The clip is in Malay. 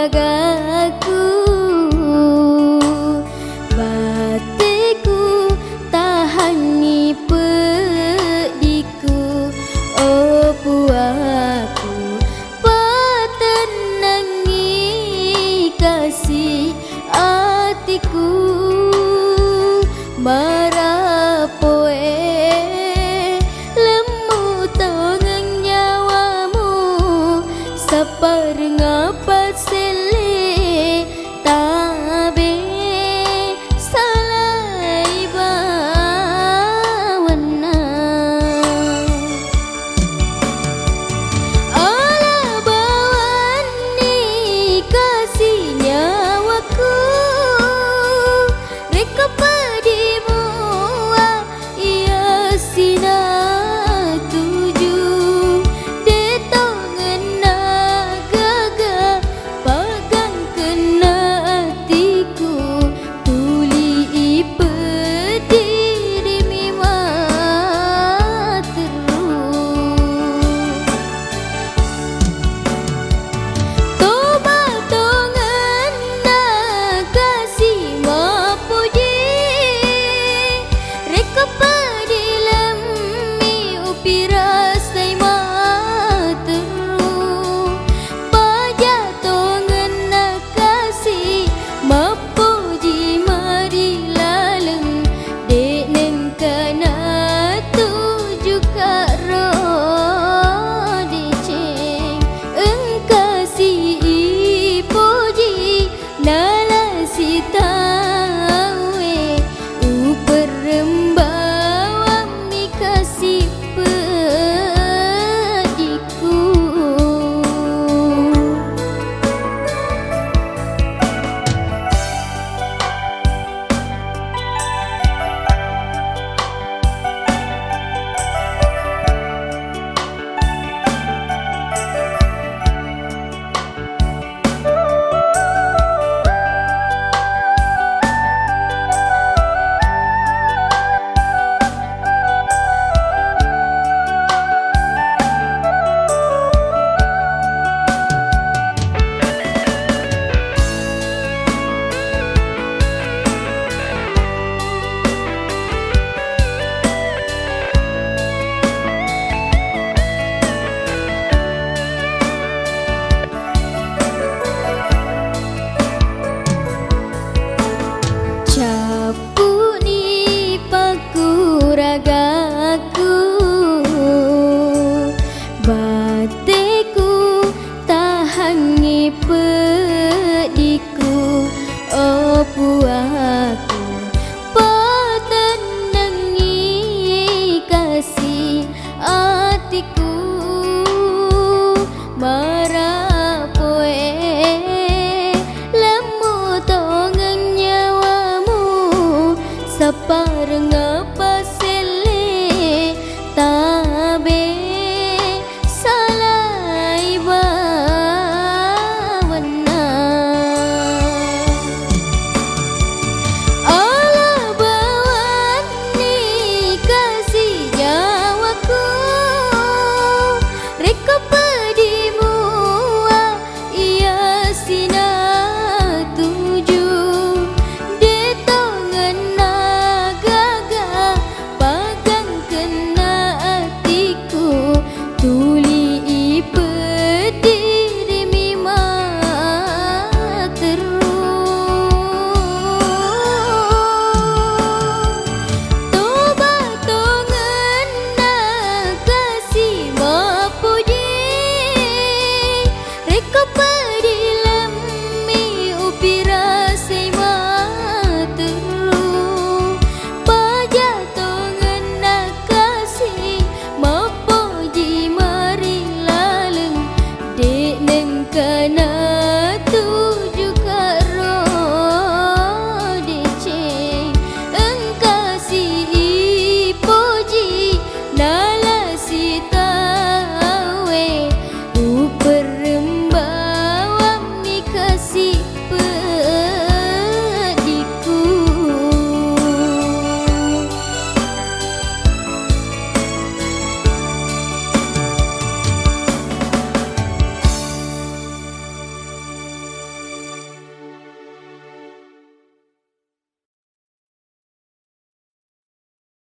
ragaku, batiku tahani pediku, oh puaku petenangi kasih hatiku, marapoe lemu tangan nyawamu saparengapat sele tabe salai bawana ala bawani kasih nyawaku reka padimu ia sina tuju detongan nagaga pagang kena hatiku tuli ipediri mima terus toba tongan nakasih mapuji reka padilam mi upiras tay materu pajatongan nakasih mapuji marilalem denen kana tuju karo deceng engkasih ipuji nalasi tawe uperembawa mi kasih pediku. Capuni paku ragaku, batiku tahangi pediku, oh puaku petenangi kasih hatiku, marapoe lemu tongan nyawamu saparengapa sele tabe salai bawana ala bawani kasih nyawaku reka